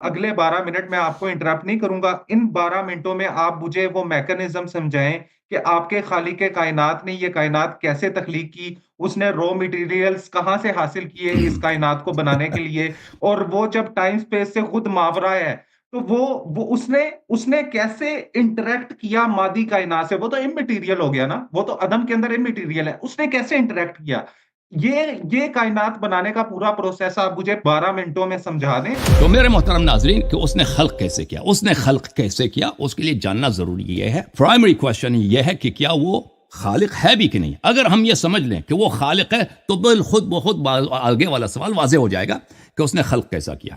اگلے 12 منٹ میں آپ کو انٹرپٹ نہیں کروں گا. ان 12 منٹوں میں آپ مجھے وہ میکنزم سمجھائیں کہ آپ کے خالق کائنات نے یہ کائنات کیسے تخلیق کی. اس نے رو مٹیریلز کہاں سے حاصل کیے اس کائنات کو بنانے کے لیے. اور وہ جب ٹائم سپیس سے خود ماورا ہے تو وہ اس نے کیسے انٹریکٹ کیا مادی کائنات سے. وہ تو امٹیریل ہو گیا نا, وہ تو عدم کے اندر امٹیریل ہے. اس نے کیسے انٹریکٹ کیا. یہ کائنات بنانے کا پورا پروسیس آپ مجھے 12 منٹوں میں سمجھا دیں. تو میرے محترم ناظرین کہ اس نے خلق کیسے کیا, اس نے خلق کیسے کیا, اس کے لیے جاننا ضروری یہ ہے. پرائمری کوشچن یہ ہے کہ کیا وہ خالق ہے بھی کہ نہیں. اگر ہم یہ سمجھ لیں کہ وہ خالق ہے تو بالخود بخود آگے والا سوال واضح ہو جائے گا کہ اس نے خلق کیسا کیا.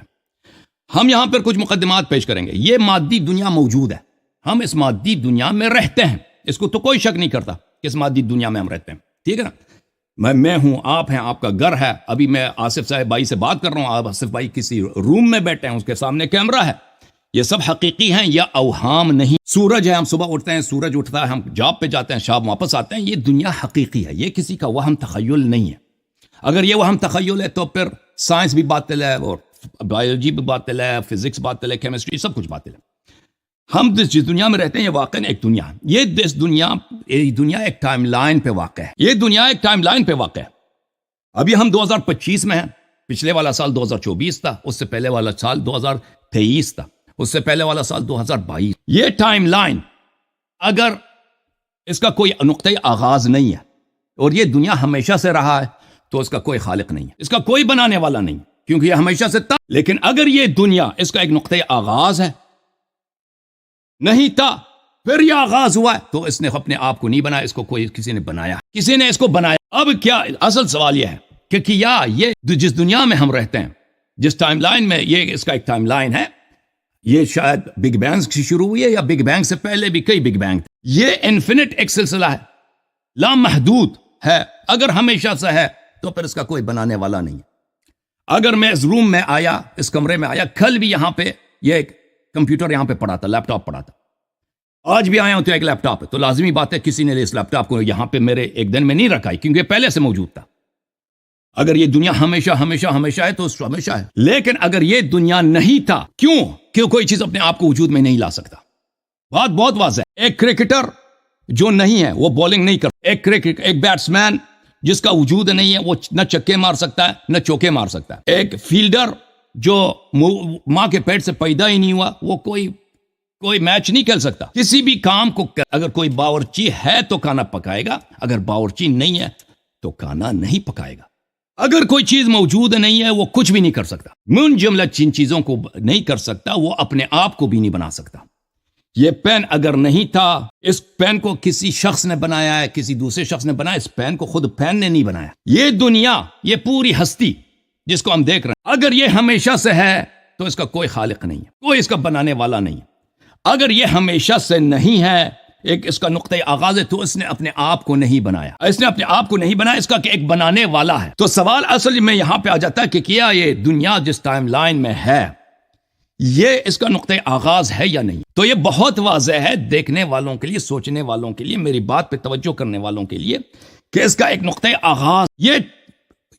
ہم یہاں پر کچھ مقدمات پیش کریں گے. یہ مادی دنیا موجود ہے, ہم اس مادی دنیا میں رہتے ہیں, اس کو تو کوئی شک نہیں کرتا کہ اس مادی دنیا میں ہم رہتے ہیں. ٹھیک ہے نا, میں ہوں, آپ ہیں, آپ کا گھر ہے. ابھی میں آصف صاحب بھائی سے بات کر رہا ہوں, آپ آصف بھائی کسی روم میں بیٹھے ہیں, اس کے سامنے کیمرہ ہے. یہ سب حقیقی ہیں یا اوہام نہیں. سورج ہے, ہم صبح اٹھتے ہیں, سورج اٹھتا ہے, ہم جاب پہ جاتے ہیں, شام واپس آتے ہیں. یہ دنیا حقیقی ہے, یہ کسی کا وہم تخیل نہیں ہے. اگر یہ وہم تخیل ہے تو پھر سائنس بھی باطل ہے, اور بایولوجی بھی باطل ہے, فزکس باطل ہے, کیمسٹری سب کچھ باطل ہے. ہم جس دنیا میں رہتے ہیں یہ واقعا ایک دنیا ہے. یہ دنیا ایک ٹائم لائن پہ واقع ہے. یہ دنیا ایک ٹائم لائن پہ واقع ہے. ابھی ہم 2025 میں ہیں. پچھلے والا سال 2024 تھا, اس سے پہلے والا سال 2023 تھا, اس سے پہلے والا سال 2022. یہ ٹائم لائن اگر اس کا کوئی نقطۂ آغاز نہیں ہے اور یہ دنیا ہمیشہ سے رہا ہے تو اس کا کوئی خالق نہیں ہے, اس کا کوئی بنانے والا نہیں, کیونکہ یہ ہمیشہ سے تھا. لیکن اگر یہ دنیا اس کا ایک نقطۂ آغاز ہے, نہیں تھا, پھر یہ آغاز ہوا ہے, تو اس نے اپنے آپ کو نہیں بنایا, اس کو کسی نے بنایا, کسی نے اس کو بنایا. اب کیا اصل سوال یہ ہے کہ کیا یہ جس دنیا میں ہم رہتے ہیں, جس ٹائم لائن میں, یہ اس کا ایک ٹائم لائن ہے, یہ شاید بگ بینگ سے شروع ہوئی ہے یا بگ بینگ سے پہلے بھی کئی بگ بینگ تھے. یہ انفینٹ ایک سلسلہ ہے, لامحدود ہے. اگر ہمیشہ سے ہے تو پھر اس کا کوئی بنانے والا نہیں ہے. اگر میں اس روم میں آیا, اس کمرے میں آیا, کل بھی یہاں پہ یہ ایک کمپیوٹر یہاں پہ پڑا تھا, لیپ ٹاپ پڑا تھا, آج بھی آیا ہوں تو ایک لیپ ٹاپ ہے, تو لازمی بات ہے کسی نے اس لیپ ٹاپ کو یہاں پہ میرے ایک دن میں نہیں رکھا ہے, کیونکہ یہ پہلے سے موجود تھا. اگر یہ دنیا ہمیشہ ہمیشہ ہمیشہ ہے تو ہمیشہ ہے. لیکن اگر یہ دنیا نہیں تھا, کیوں کوئی چیز اپنے آپ کو وجود میں نہیں لا سکتا. بات بہت واضح ہے. ایک کرکٹر جو نہیں ہے وہ بولنگ نہیں کرتا. ایک بیٹسمین جس کا وجود نہیں ہے وہ نہ چکے مار سکتا ہے نہ چوکے مار سکتا ہے. ایک فیلڈر جو ماں کے پیٹ سے پیدا ہی نہیں ہوا, وہ کوئی میچ نہیں کھیل سکتا. کسی بھی کام کو اگر کوئی باورچی ہے تو کھانا پکائے گا, اگر باورچی نہیں ہے تو کھانا نہیں پکائے گا. اگر کوئی چیز موجود نہیں ہے وہ کچھ بھی نہیں کر سکتا. من جملہ جن چیزوں کو نہیں کر سکتا وہ اپنے آپ کو بھی نہیں بنا سکتا. یہ پین اگر نہیں تھا, اس پین کو کسی شخص نے بنایا ہے, کسی دوسرے شخص نے بنایا, اس پین کو خود پین نے نہیں بنایا. یہ دنیا, یہ پوری ہستی جس کو ہم دیکھ رہے ہیں, اگر یہ ہمیشہ سے ہے تو اس کا کوئی خالق نہیں ہے, کوئی اس کا بنانے والا نہیں ہے. اگر یہ ہمیشہ سے نہیں ہے, ایک اس کا نقطۂ آغاز ہے, تو اس نے اپنے آپ کو نہیں بنایا. اس نے اپنے آپ کو نہیں بنایا, اس کا کہ ایک بنانے والا ہے. تو سوال اصل میں یہاں پہ آ جاتا ہے کہ کیا یہ دنیا جس ٹائم لائن میں ہے یہ اس کا نقطۂ آغاز ہے یا نہیں. تو یہ بہت واضح ہے دیکھنے والوں کے لیے, سوچنے والوں کے لیے, میری بات پہ توجہ کرنے والوں کے لیے, کہ اس کا ایک نقطۂ آغاز.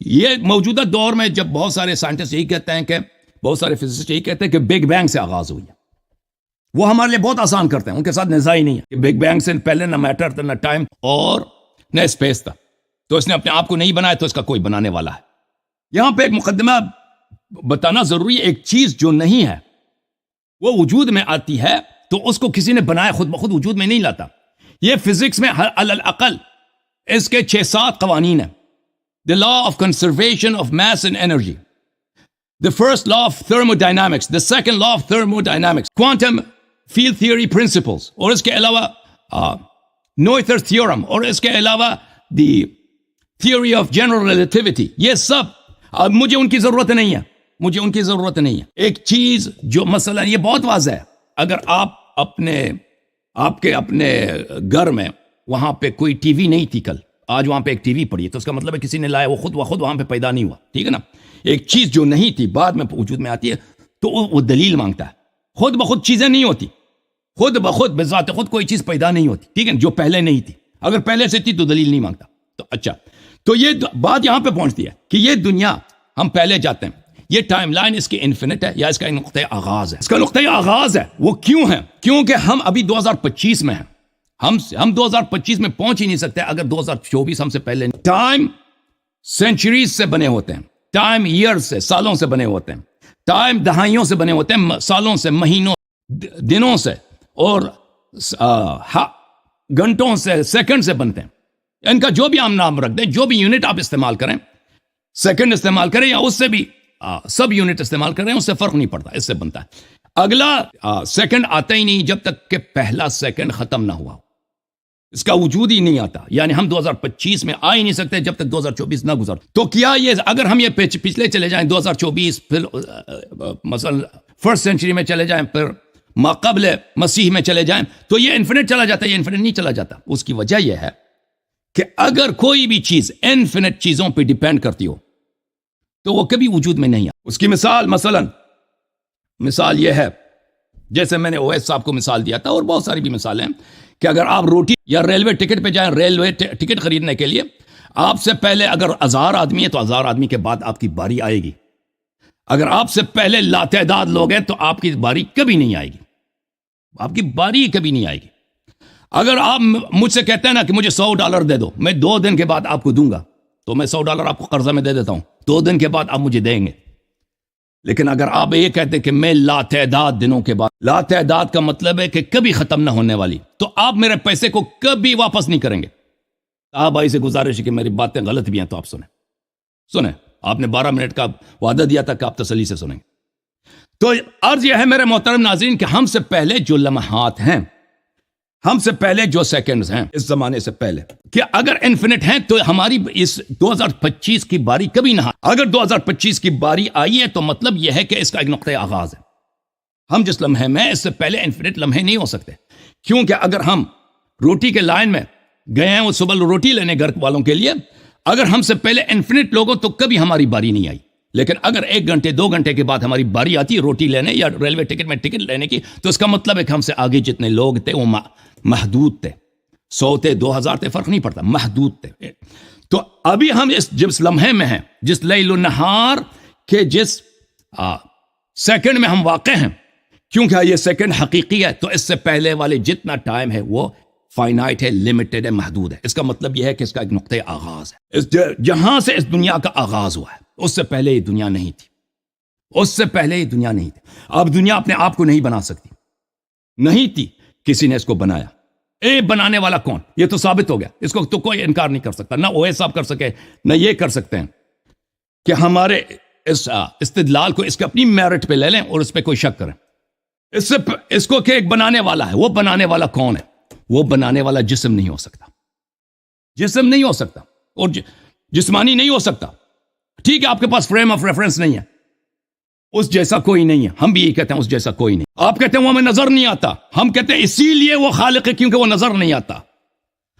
یہ موجودہ دور میں جب بہت سارے سائنٹسٹ یہی کہتے ہیں, کہ بہت سارے فزسسٹ یہی کہتے ہیں کہ بگ بینگ سے آغاز ہوئی ہے, وہ ہمارے لیے بہت آسان کرتے ہیں, ان کے ساتھ نزاع ہی نہیں ہے کہ بگ بینگ سے پہلے نہ میٹر تھا, نہ ٹائم اور نہ اسپیس تھا, تو اس نے اپنے آپ کو نہیں بنایا, تو اس کا کوئی بنانے والا ہے. یہاں پہ ایک مقدمہ بتانا ضروری ہے. ایک چیز جو نہیں ہے وہ وجود میں آتی ہے تو اس کو کسی نے بنایا, خود بخود وجود میں نہیں لاتا. یہ فزکس میں علی الاقل اس کے 6-7 قوانین ہیں. The law of conservation of mass and energy, the first law of thermodynamics, the second law of thermodynamics, quantum field theory principles, اور اس کے علاوہ Noether theorem, اور اس کے علاوہ the theory of general relativity. یہ سب مجھے ان کی ضرورت نہیں ہے, مجھے ان کی ضرورت نہیں ہے. ایک چیز جو مثلا یہ بہت واضح ہے, اگر آپ کے اپنے گھر میں وہاں پہ کوئی ٹی وی نہیں تھی کل, آج وہاں پہ ایک ٹی وی پڑی ہے, تو اس کا مطلب ہے کسی نے لایا, وہ خود وہاں پہ پیدا نہیں ہوا. ٹھیک ہے نا. ایک چیز جو نہیں تھی بعد میں وجود میں آتی ہے تو وہ دلیل مانگتا ہے. خود بخود چیزیں نہیں ہوتی, خود بخود بذات خود کوئی چیز پیدا نہیں ہوتی. ٹھیک ہے, جو پہلے نہیں تھی, اگر پہلے سے تھی تو دلیل نہیں مانگتا. تو اچھا, تو یہ بات یہاں پہ پہنچتی ہے کہ یہ دنیا, ہم پہلے جاتے ہیں, یہ ٹائم لائن اس کی انفینٹ ہے یا اس کا نقطۂ آغاز ہے؟ اس کا نقطۂ آغاز ہے. وہ کیوں ہے؟ کیونکہ ہم ابھی 2025 میں ہیں. ہم 2025 میں پہنچ ہی نہیں سکتے اگر 2024 ہم سے پہلے. ٹائم سینچریز سے بنے ہوتے ہیں, ٹائم ایئر سے, سالوں سے بنے ہوتے ہیں, ٹائم دہائیوں سے بنے ہوتے ہیں, سالوں سے, مہینوں, دنوں سے, اور گھنٹوں سے, سیکنڈ سے بنتے ہیں. ان کا جو بھی ہم نام رکھ دیں, جو بھی یونٹ آپ استعمال کریں, سیکنڈ استعمال کریں یا اس سے بھی سب یونٹ استعمال کریں, اس سے فرق نہیں پڑتا, اس سے بنتا ہے. اگلا سیکنڈ آتا ہی نہیں جب تک کہ پہلا سیکنڈ ختم نہ ہوا, اس کا وجود ہی نہیں آتا. یعنی ہم 2025 میں آ ہی نہیں سکتے جب تک 2024 نہ گزر. تو کیا یہ اگر ہم یہ پچھلے چلے جائیں 2024, پھر مثلا فرسٹ سینچری میں چلے جائیں, پھر ماقبل مسیح میں چلے جائیں, تو یہ انفینٹ چلا جاتا ہے. یہ انفینٹ نہیں چلا جاتا. اس کی وجہ یہ ہے کہ اگر کوئی بھی چیز انفینٹ چیزوں پہ ڈیپینڈ کرتی ہو تو وہ کبھی وجود میں نہیں آ. اس کی مثال یہ ہے, جیسے میں نے اویس صاحب کو مثال دیا تھا, اور بہت ساری بھی مثالیں ہیں, کہ اگر آپ روٹی یا ریلوے ٹکٹ پہ جائیں, ریلوے ٹکٹ خریدنے کے لیے آپ سے پہلے اگر 1000 آدمی ہے تو 1000 آدمی کے بعد آپ کی باری آئے گی. اگر آپ سے پہلے لاتعداد لوگ ہیں تو آپ کی باری کبھی نہیں آئے گی, آپ کی باری کبھی نہیں آئے گی. اگر آپ مجھ سے کہتے ہیں نا کہ مجھے $100 دے دو, میں 2 دن کے بعد آپ کو دوں گا, تو میں $100 آپ کو قرضہ میں دے دیتا ہوں, 2 دن کے بعد آپ مجھے دیں گے. لیکن اگر آپ یہ کہتے ہیں کہ میں لاتعداد دنوں کے بعد, لاتعداد کا مطلب ہے کہ کبھی ختم نہ ہونے والی, تو آپ میرے پیسے کو کبھی واپس نہیں کریں گے. آپ بھائی سے گزارش ہے کہ میری باتیں غلط بھی ہیں تو آپ سنیں. آپ نے 12 منٹ کا وعدہ دیا تھا کہ آپ تسلی سے سنیں. تو عرض یہ ہے میرے محترم ناظرین کہ ہم سے پہلے جو لمحات ہیں, ہم سے پہلے جو سیکنڈز ہیں, اس زمانے سے پہلے, کہ اگر انفینٹ ہیں تو ہماری اس 2025 کی باری کبھی نہ. اگر 2025 کی باری آئی ہے تو مطلب یہ ہے کہ اس کا ایک نقطۂ آغاز ہے. ہم جس لمحے میں, اس سے پہلے انفینٹ لمحے نہیں ہو سکتے. کیونکہ اگر ہم روٹی کے لائن میں گئے ہیں وہ صبح روٹی لینے گھر والوں کے لیے, اگر ہم سے پہلے انفینٹ لوگوں تو کبھی ہماری باری نہیں آئی. لیکن اگر 1 گھنٹے 2 گھنٹے کے بعد ہماری باری آتی روٹی لینے یا ریلوے ٹکٹ میں ٹکٹ لینے کی, تو اس کا مطلب ہے کہ ہم سے آگے جتنے لوگ تھے وہ محدود تھے, 100 تھے, 2000 تھے, فرق نہیں پڑتا, محدود تھے. تو ابھی ہم جس لمحے میں ہیں, جس لیل و نہار کے جس سیکنڈ میں ہم واقع ہیں, کیونکہ یہ سیکنڈ حقیقی ہے, تو اس سے پہلے والے جتنا ٹائم ہے وہ فائنائٹ ہے, لمیٹڈ ہے, محدود ہے. اس کا مطلب یہ ہے کہ اس کا ایک نقطۂ آغاز ہے. جہاں سے اس دنیا کا آغاز ہوا ہے, اس سے پہلے یہ دنیا نہیں تھی, اس سے پہلے یہ دنیا نہیں تھی. اب دنیا اپنے آپ کو نہیں بنا سکتی, نہیں تھی, کسی نے اس کو بنایا. بنانے والا کون, یہ تو ثابت ہو گیا, اس کو تو کوئی انکار نہیں کر سکتا. نہ اویس صاحب کر سکے, نہ یہ کر سکتے ہیں کہ ہمارے اس استدلال کو اس کے اپنی میرٹ پہ لے لیں اور اس پہ کوئی شک کریں. اس کو کہ ایک بنانے والا ہے, وہ بنانے والا کون ہے؟ وہ بنانے والا جسم نہیں ہو سکتا, جسم نہیں ہو سکتا, اور جسمانی نہیں ہو سکتا. ٹھیک ہے, آپ کے پاس فریم آف ریفرنس نہیں ہے, اس جیسا کوئی نہیں ہے. ہم بھی یہ کہتے ہیں اس جیسا کوئی نہیں. آپ کہتے ہیں وہ ہمیں نظر نہیں آتا, ہم کہتے ہیں اسی لیے وہ خالق ہے کیونکہ وہ نظر نہیں آتا.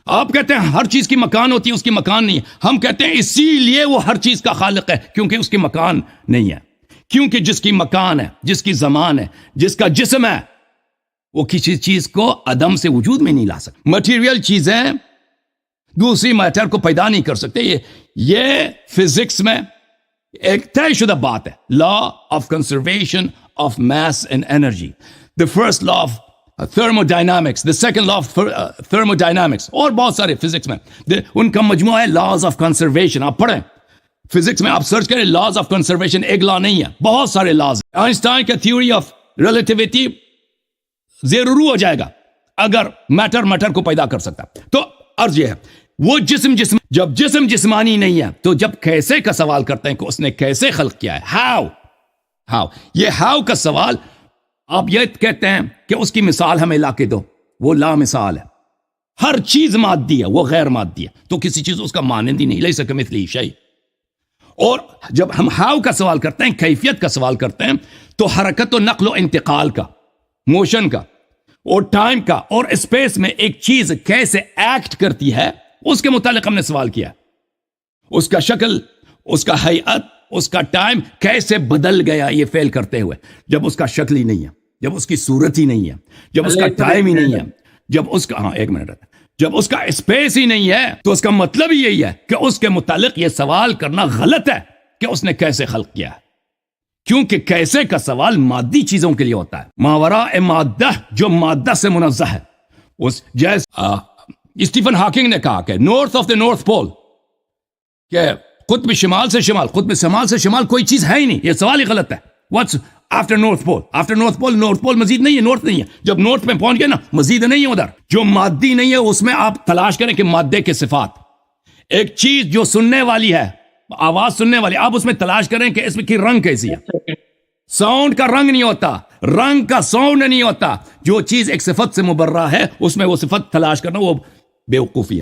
آپ کہتے ہیں ہر چیز کی مکان ہوتی ہے, اس کی مکان نہیں ہے, ہم کہتے ہیں اسی لیے وہ ہر چیز کا خالق ہے کیونکہ اس کی مکان نہیں ہے. کیونکہ جس کی مکان ہے, جس کی زمان ہے, جس کا جسم ہے, وہ کسی چیز کو عدم سے وجود میں نہیں لا سکتا. مٹیریل چیزیں دوسری میٹر کو پیدا نہیں کر سکتے. یہ فزکس میں ایک طے شدہ بات ہے, law of conservation of mass and energy, the first law of thermodynamics, the second law of thermodynamics, اور بہت سارے فزکس میں ان کا مجموعہ ہے laws of conservation. آپ پڑھیں فزکس میں, آپ سرچ کریں laws of conservation. ایک لا نہیں ہے, بہت سارے laws. آئنسٹائن کا تھیوری آف ریلیٹیوٹی زیر و رو ہو جائے گا اگر میٹر کو پیدا کر سکتا. تو عرض یہ ہے, وہ جسم جب جسم جسمانی نہیں ہے تو جب کیسے کا سوال کرتے ہیں کہ اس نے کیسے خلق کیا ہے, ہاؤ, یہ ہاؤ کا سوال آپ یہ کہتے ہیں کہ اس کی مثال ہمیں لا کے دو, وہ لا مثال ہے. ہر چیز مادی ہے, وہ غیر مادی ہے, تو کسی چیز اس کا مانند ہی نہیں, لیس کمثلہ شیء. اور جب ہم ہاؤ کا سوال کرتے ہیں, کیفیت کا سوال کرتے ہیں, تو حرکت و نقل و انتقال کا, موشن کا, اور ٹائم کا, اور اسپیس میں ایک چیز کیسے ایکٹ کرتی ہے اس کے متعلق ہم نے سوال کیا. اس کا شکل, اس کا ہیئت, اس کا ٹائم کیسے بدل گیا یہ فیل کرتے ہوئے, جب اس کا شکل ہی نہیں ہے, جب اس کی صورت ہی نہیں ہے, جب اس کا ٹائم ہی نہیں ہے, جب اس کا ایک منٹ رہتا, جب اس کا اسپیس ہی نہیں ہے, تو اس کا مطلب ہی یہی ہے کہ اس کے متعلق یہ سوال کرنا غلط ہے کہ اس نے کیسے خلق کیا ہے. کیونکہ کیسے کا سوال مادی چیزوں کے لیے ہوتا ہے. ماورا مادہ جو مادہ سے منزہ ہے. اس جیسے اسٹیفن ہاکنگ نے کہا کہ نارتھ آف دا نارتھ پول کہ قطب شمال سے شمال، قطب شمال سے شمال کوئی چیز ہے ہی نہیں. یہ سوال ہی غلط ہے. واٹس آفٹر نارتھ پول؟ آفٹر نارتھ پول، نارتھ پول مزید نہیں ہے، نارتھ نہیں ہے. جب نارتھ میں پہنچ گئے نا مزید نہیں ہے ادھر. جو مادی نہیں ہے اس میں آپ تلاش کریں کہ مادے کے صفات. ایک چیز جو سننے والی ہے، آواز سننے والی، آپ اس میں تلاش کریں کہ اس میں کی رنگ کیسی ہے. ساؤنڈ کا رنگ نہیں ہوتا، رنگ کا ساؤنڈ نہیں ہوتا. جو چیز ایک صفت سے مبرہ ہے اس میں وہ صفت تلاش کرنا وہ بیوقوفی ہے.